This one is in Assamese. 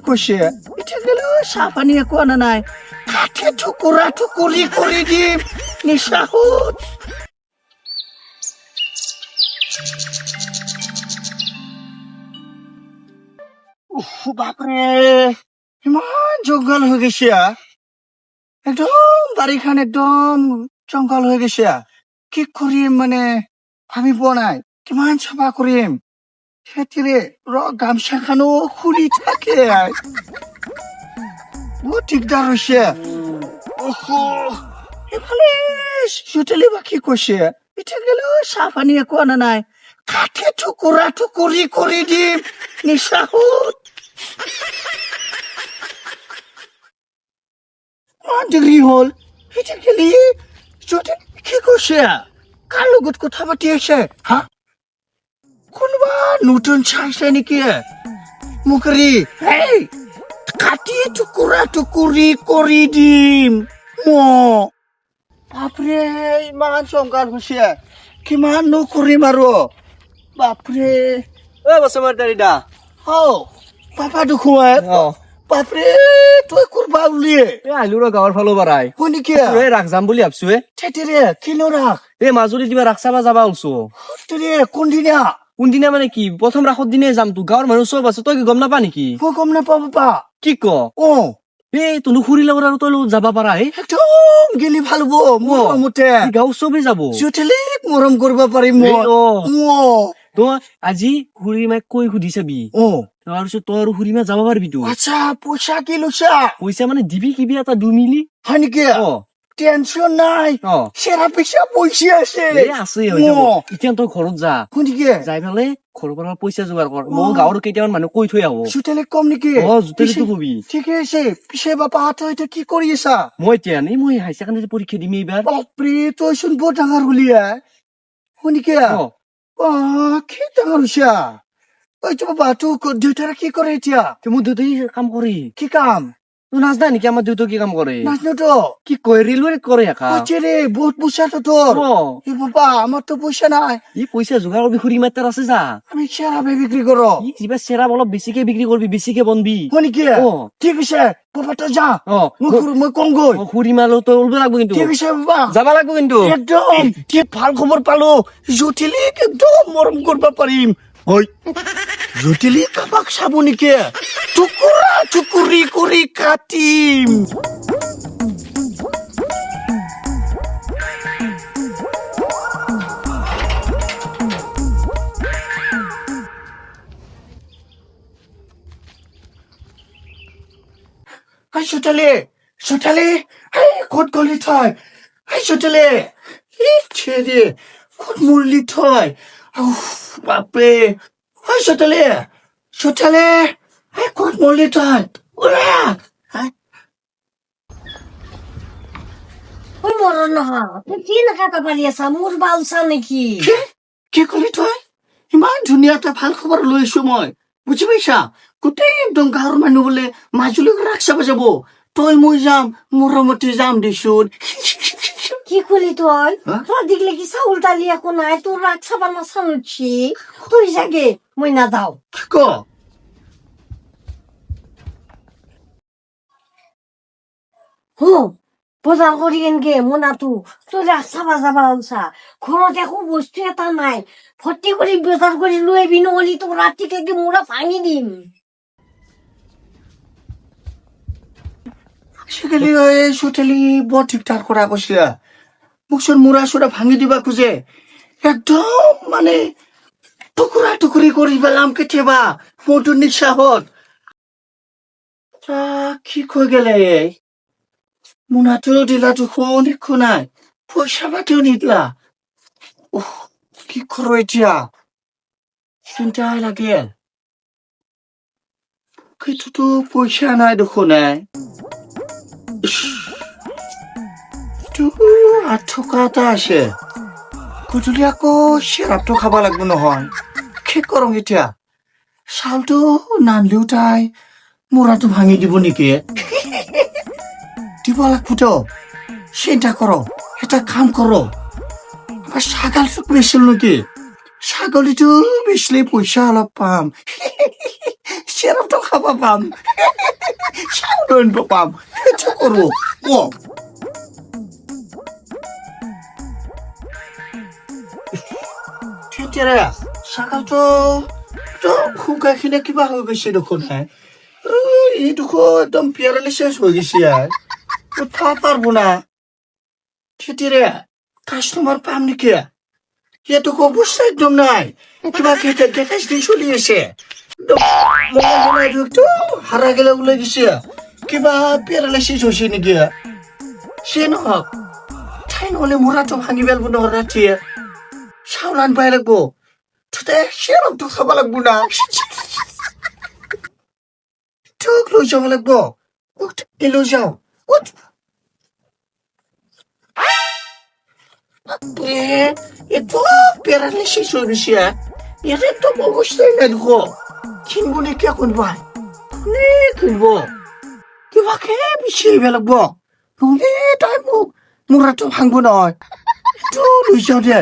কৈছে এতিয়া গেলে চাহ পানী একো আনা নাই কাঠে ঠুকুৰা ঠুকুৰি কৰি দিম নিচাহত বাপৰে ইমান জংঘল হৈ গৈছে একদম বাৰীখন একদম জংঘল হৈ গৈছে কি কৰিম মানে ভাবি পোৱা নাই কিমান চাফা কৰিম খেতিৰে গামছাখনো খুলি থাকে বহুত দিগদাৰ হৈছে এইফালে চুতেলি বাকী কৈছে এতিয়া গেলে চাহ পানী একো আনা নাই কাঠে ঠুকুৰা ঠুকুৰি কৰি দিম নিচাহত ডিগ্ৰী হ'ল এতিয়া গেলি চুতেলি কি কৈছে কাৰ লগত কথা পাতি আছে হা কোনোবা নতুন চাইছে নেকি মুখৰি কাটি টুকুৰা টুকুৰি কৰি দিম বাপৰে ইমান জংঘল হৈছে কিমান কৰিম আৰু বাপৰে বসুমাৰ দাৰিদা পাপা দেখুৱাই বাপৰে তই কৰবা বুলিয়ে আহিলো ৰ গাঁৱৰ ফালৰ পৰাই হয় নেকি ৰাস যাম বুলি ভাবছো থেতিৰে কিনো ৰাস এই মাজুলী কিবা ৰাস চাবা যাবা ওলছো তেৰে কোনদিনা কোনদিনা মানে কি প্ৰথম ৰাসৰ দিনে যাম তো গাঁৱৰ মানুহ চব আছে তই কি গম নাপা নেকি মই গম নাপাওঁ পাপা কি ক এই তনু খুৰীৰ লগত আৰু তই লগত যাবা পাৰা একদম গেলি ভাল হব মোৰ মতে গাঁও চবেই যাব চুতেলিক মৰম কৰিব পাৰিম তই আজি খুৰী মাক কৈ সুধি চাবি তাৰপিছত তই আৰু খুৰী মা যাব পাৰিবি তো আচ্ছা পইচা কি লৈছা পইচা মানে দিবি কিবি এটা 2 মিলি হয় নেকি টেনচন নাই চেৰা পইচা পইচা আছে আছে এতিয়া তই ঘৰত যা শুনিকি যাই পেলাই ঘৰৰ পৰা পইচা যোগাৰ কৰ মই গাঁৱৰ কেইটামান মানুহ কৈ থৈ আহো চুতেলিক কম নেকি জোতেলিতো কবি ঠিকে আছে পিছে বাপা তই এতিয়া কি কৰি আছা মই এতিয়া মই হাই ছেকেণ্ডাৰী পৰীক্ষা দিম এইবাৰ বাপৰে তই চোন বৰ ডাঙৰ হলি শুনিকি কি ডাঙৰ হৈছা বাবা তোক দেউতাৰে কি কৰে এতিয়া মোৰ দেউতাই কাম কৰে কি কাম তুই নাজনা নেকি আমাৰ দেউতা কি কাম কৰে নাজনোতো কি কয় ৰেলৱেত কৰে ৰে বহুত পইচাটো তোৰ বাবা আমাৰ তো পয়সা নাই ই পইচা যোগাৰ কৰবি খুৰী মাত্ৰাৰ আছে যা আমি চেৰা বিক্ৰি কৰো কিবা চেৰাপ অলপ বেছিকে বিক্ৰী কৰবি বেছিকে বনবি শুনি কি ঠিক আছে বাবা তো যা মই কম গৈ খুৰী মালো তই ওলব লাগব কিন্তু ঠিক আছে বাবা যাবা লাগব কিন্তু একদম কি ভাল খবর পালো জটিলিক একদম মরম করবা পারিম ওই জটিলি কাবাক চাব নেকি টুকুৰা টুকুৰি কৰি কাটিম চোতালি চোতালি ক'ত গলি থয় চোতালি ছেড়ে ক'ত মরলি থয় বাপরে চোতালি চোতালি ক'ত মরলি থয় ওরা ওই মরণ নহয় তুই কি নাকাটা পাৰি আছা মোৰ বাউচা নেকি কি কলি থয় ইমান ধুনীয়া এটা ভাল খবৰ লৈ আছো মই বুজি পাইছা গোটেই একদম গাঁৱৰ মানুহ বোলে মাজুলীক ৰাস চাব যাব তই মই যাম মৰমতে যাম দেচোন কি কলি তই তোৰ দিগলে কি চাউল দালি একো নাই তোৰ ৰাগ চাবা নাচানুছি তুই যাগে মই নাযাও কি ক বজাৰ কৰি এনকে মোনাটো তোৰ ৰাগ চাবা যাবা ওলছা ঘৰত একো বস্তু এটা নাই ভৰ্তি কৰি বজাৰ কৰি লৈ আহিবি নহলি তোৰ ৰাতিকে মোৰা ভাঙি দিম আজিকালি এই চোতালি বৰ দিগদাৰ কৰা কৈছে মোকচোন মূৰা চূৰা ভাঙি দিবা খোজে একদম মানে টুকুৰা টুকুৰি কৰি পেলাম কেতিয়াবা মোৰতো নিচাহত কি কৈ গেলে মোনাটো দিলা দেখোন একো নাই পইচা পাতিও নিদিলা কি কৰো এতিয়া চিন্তাই লাগে সেইটোতো পইচা নাই দেখোন আঠকা এটা আছে গধূলি আকৌ চেৰাপটো খাব লাগিব নহয় কি কৰম এতিয়া চাউলটো নানলেও তাই মূৰাটো ভাঙি দিব নেকি দিব লাগবতো চিন্তা কৰো এটা কাম কৰো আমাৰ ছাগলটো বেচিল নেকি ছাগলীটো বেচিলে পইচা অলপ পাম চেৰাপটো খাব পাম চাউল আনিব পাম সেইটো কৰো তেতিয়া চাকালটো শুকাইখিনি কিবা হৈ গৈছে দেখোন হে এই দেখো একদম পেৰালাইচিছ হৈ গৈছে উঠা পারবো না খেতিরে কাস্টমার পাম নাকি এটুকু অবস্থা একদম নাই কিবা খেতে দেখাস দিয়ে চলিয়েছে একটু হারা গেলে উলে গেছে কিবা পেরালাইসিস হয়েছে নাকি সে নহক ঠাই নহলে মোরাটো ভাঙি পেলবো নহর রাত্রি সাউলান পাই লাগবো সেরকম খাবা লাগবো না ঠুক লৈ যাব লাগবো লৈ যাও এতো প্যারালাইসিস হয়ে গেছে এর তো অবস্থায় নাই দেখো কিনবো নাকি এখন ভাই কিনবো কিবা খেয়ে বেশি লাগবো নহলে তাই মোরাটো ভাঙবো নয় একটু লৈ যাও দে